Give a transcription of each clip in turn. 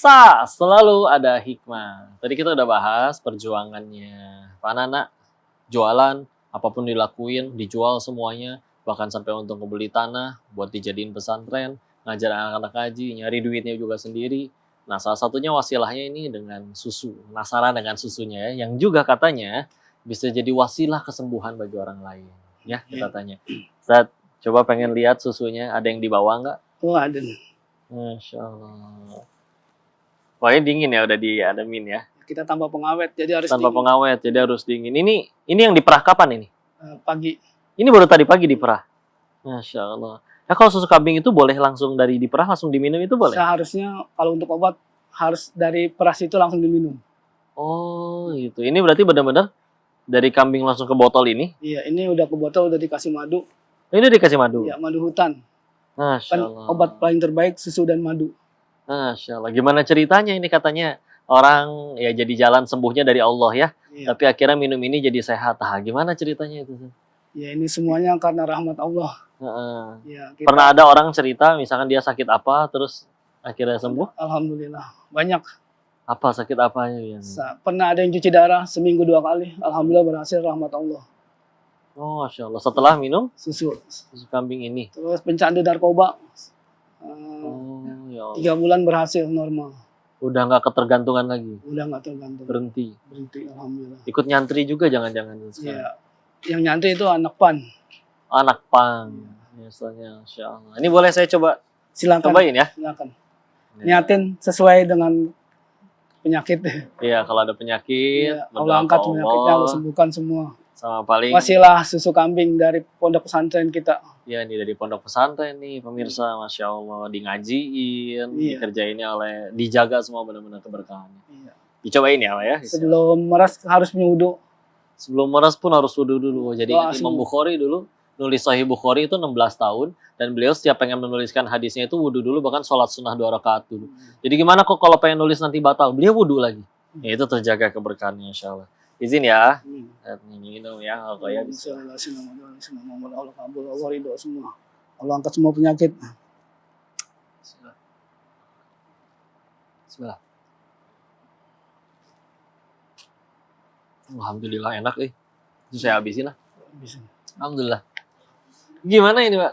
Puasa selalu ada hikmah. Tadi kita udah bahas perjuangannya. Pak Nana jualan, apapun dilakuin, dijual semuanya, bahkan sampai untuk membeli tanah buat dijadiin pesantren, ngajar anak-anak ngaji, nyari duitnya juga sendiri. Nah, salah satunya wasilahnya ini dengan susu. Penasaran dengan susunya ya, yang juga katanya bisa jadi wasilah kesembuhan bagi orang lain. Ya, kita tanya. Ustaz, coba pengen lihat susunya, ada yang dibawa nggak? Oh, ada nih. Masya Allah. Pokoknya dingin ya, udah diademin ya. Kita tambah pengawet, jadi harus Tanpa dingin. pengawet, jadi harus dingin. Ini yang diperah kapan ini? Pagi. Ini baru tadi pagi diperah. Masya Allah. Ya kalau susu kambing itu boleh langsung dari diperah langsung diminum itu boleh? Seharusnya kalau untuk obat harus dari peras itu langsung diminum. Oh gitu. Ini berarti benar-benar dari kambing langsung ke botol ini? Iya, ini udah ke botol, udah dikasih madu. Ini dikasih madu? Ya, madu hutan. Masya Kan Allah. obat paling terbaik susu dan madu. Masya Allah. Gimana ceritanya ini katanya? Orang ya jadi jalan sembuhnya dari Allah ya. Iya. Tapi akhirnya minum ini jadi sehat. Ah, gimana ceritanya itu? Ya, ini semuanya karena rahmat Allah. Heeh. Ya, kita, Pernah ada orang cerita misalkan dia sakit apa terus akhirnya sembuh? alhamdulillah. Banyak. Apa sakit apa yang? Pernah ada yang cuci darah seminggu 2 kali. Alhamdulillah berhasil, rahmat Allah. Oh, Masya Allah. Setelah minum Susu. susu kambing ini. Terus pencandu narkoba. Oh, ya Allah. 3 bulan berhasil normal. Udah nggak ketergantungan lagi. Udah nggak tergantung. Berhenti. Berhenti, alhamdulillah. Ikut nyantri juga jangan-jangan sekarang. Iya. Yang nyantri itu anak pan. Anak pang. Biasanya, Masya Allah. Ini boleh saya coba Silakan. cobain ya? Silakan. Niatin sesuai dengan penyakit. Iya, kalau ada penyakit, Iya, berdoa Allah angkat ke penyakitnya, Allah sembuhkan semua. Sama paling, Wasilah susu kambing dari pondok pesantren kita. ya ini dari pondok pesantren nih, pemirsa, Masya Allah, di ngajiin, Iya. dikerjainnya dijaga semua benar-benar keberkahannya. Iya. Dicobain ya, Pak ya? Sebelum meras harus punya wudu. Sebelum meras pun harus wudu dulu. Jadi Doa Imam semua. Bukhari dulu nulis Sahih Bukhari itu 16 tahun dan beliau setiap pengen menuliskan hadisnya itu wudu dulu, bahkan sholat sunnah 2 rakaat dulu. Jadi gimana kok kalau pengen nulis nanti batal? Beliau wudu lagi. Ya itu terjaga keberkahannya insya Allah. Izin ya. Minum ya. Oke ya. Bismillah, Allah kabul, Allah ridho semua. Allah angkat semua penyakit. Bismillah. Bismillah. Alhamdulillah enak Itu saya habisin lah. Bisa. Alhamdulillah. Gimana ini, Pak?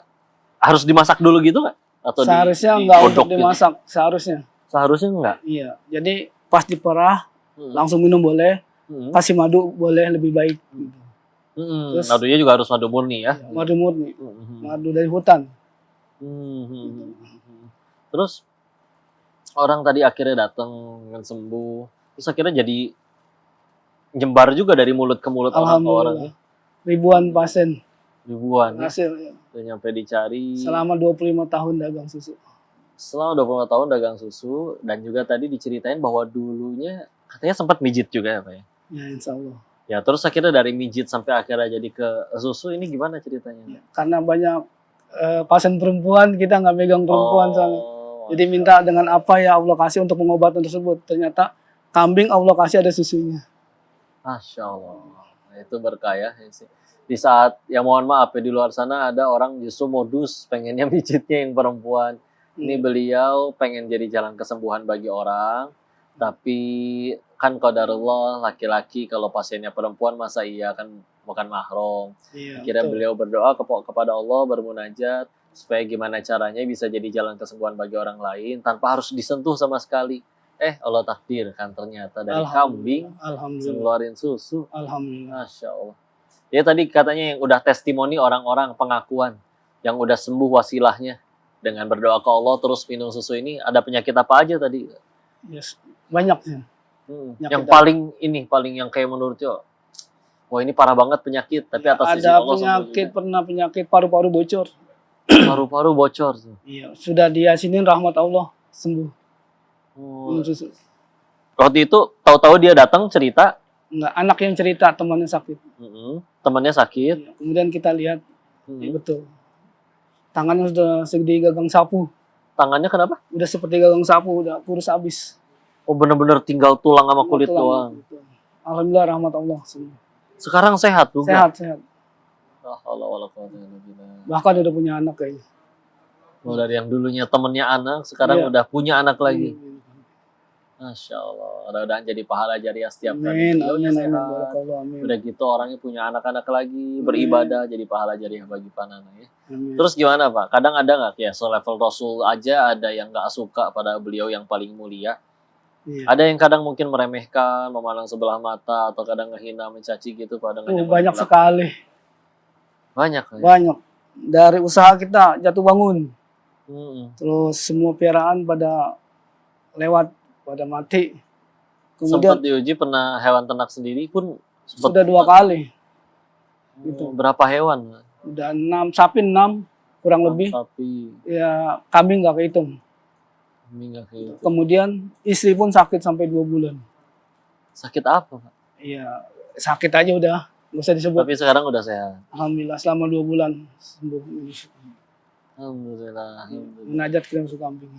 Harus dimasak dulu gitu nggak? Atau Seharusnya enggak untuk digodok gitu? dimasak, seharusnya. Seharusnya enggak. Iya. Jadi pas diperah Hmm. langsung minum boleh, Hmm. kasih madu boleh lebih baik. Gitu. Terus- Madunya juga harus madu murni ya. Iya, madu murni, Hmm. madu dari hutan. Hmm. Terus orang tadi akhirnya datang dengan sembuh. Terus akhirnya jadi nyebar juga dari mulut ke mulut orang ke orang. Alhamdulillah. Ribuan pasien Ribuan ya. berhasil. Ya. Udah nyampe dicari. Selama 25 tahun dagang susu. Selama 25 tahun dagang susu. Dan juga tadi diceritain bahwa dulunya katanya sempat mijit juga ya Pak ya. Ya, insya Allah. Ya terus akhirnya dari mijit sampai akhirnya jadi ke susu ini gimana ceritanya? Ya, karena banyak pasien perempuan, kita nggak megang perempuan soalnya. Oh, Jadi minta dengan apa ya Allah kasih untuk pengobatan tersebut. Ternyata kambing Allah kasih ada susunya. Masya Allah. Nah, itu berkah ya. Di saat, ya mohon maaf ya, di luar sana ada orang justru modus pengennya mijitnya yang perempuan. Ini beliau pengen jadi jalan kesembuhan bagi orang. Tapi kan qadarullah laki-laki kalau pasiennya perempuan masa iya kan bukan mahram. Iya, Akhirnya betul. beliau berdoa kepada Allah, bermunajat supaya gimana caranya bisa jadi jalan kesembuhan bagi orang lain tanpa harus disentuh sama sekali. Allah takdirkan ternyata dari kambing Alhamdulillah. ngeluarin susu. Alhamdulillah. Masya Allah. Ya tadi katanya yang udah testimoni orang-orang pengakuan yang udah sembuh wasilahnya dengan berdoa ke Allah terus minum susu ini, ada penyakit apa aja tadi? Yes. Banyak sih. Yang paling yang kayak menurut yo, wah ini parah banget penyakit, tapi atas izin Ada Allah penyakit, pernah penyakit paru-paru bocor. paru-paru bocor tuh. Iya, sudah diasinin rahmat Allah sembuh. Oh. Minum susu. Waktu itu tahu-tahu dia datang cerita, Enggak, anak yang cerita temannya sakit. temannya sakit. Iya, kemudian kita lihat, ya betul. Tangannya sudah segede gagang sapu. Tangannya kenapa? Udah seperti gagang sapu, udah kurus habis. Oh bener-bener tinggal tulang sama kulit doang. Betul. Alhamdulillah rahmat Allah sembuh. Sekarang sehat juga. Sehat, sehat. La haula wala quwwata illa billah. Bahkan udah punya anak kayaknya. Oh, dari yang dulunya temennya anak, sekarang Iya. udah punya anak lagi. Masya Allah. Mudah-mudahan jadi pahala jariah setiap kali Amin, beliaunya amin, amin, sehat. barakallah, amin. Udah gitu orangnya punya anak-anak lagi, beribadah, jadi pahala jariah bagi Pak Nana ya. Amin. Terus gimana Pak? Kadang ada nggak ya selevel Rasul aja ada yang nggak suka pada beliau yang paling mulia? Iya. Ada yang kadang mungkin meremehkan, memandang sebelah mata, atau kadang ngehina, mencaci gitu pada dengan yang Banyak berlaku. sekali, Banyak ya? banyak. Dari usaha kita jatuh bangun, Mm-mm. terus semua piaraan pada lewat, pada mati. Sempat Kemudian diuji pernah hewan ternak sendiri pun sempat sudah 2 kali, gitu. berapa hewan? Udah 6 sapi, 6 kurang lebih. Sapi, Ya kambing nggak kehitung. minyak gitu. Kemudian istri pun sakit sampai 2 bulan. Sakit apa Pak? Iya, sakit aja udah, nggak usah disebut. Tapi sekarang udah sehat. Alhamdulillah selama 2 bulan sembuh. Alhamdulillah. Alhamdulillah. Munajat kita masuk kambing.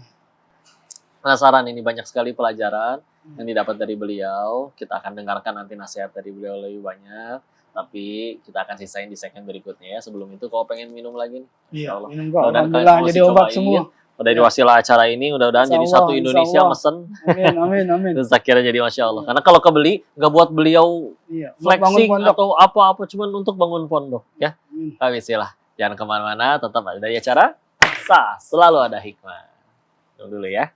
Penasaran ini banyak sekali pelajaran yang didapat dari beliau. Kita akan dengarkan nanti nasihat dari beliau lebih banyak. Tapi kita akan sisain di segmen berikutnya ya. Sebelum itu kalau pengen minum lagi nih. Iya, Allah. minum kok. Mudah-mudahan Alhamdulillah kalian jadi semua obat cobain. semua. Dari wasilah acara ini mudah-mudahan jadi Insya Allah, satu insya Indonesia Allah. mesen. Amin, amin, amin. Terus akhirnya jadi Masya Allah. Karena kalau kebeli nggak buat beliau Iya, buat bangun flexing pondok. atau apa-apa. Cuman untuk bangun pondok ya. Amin. Bismillah. Jangan kemana-mana. Tetap ada di acara. Selalu ada hikmah. Tunggu dulu ya.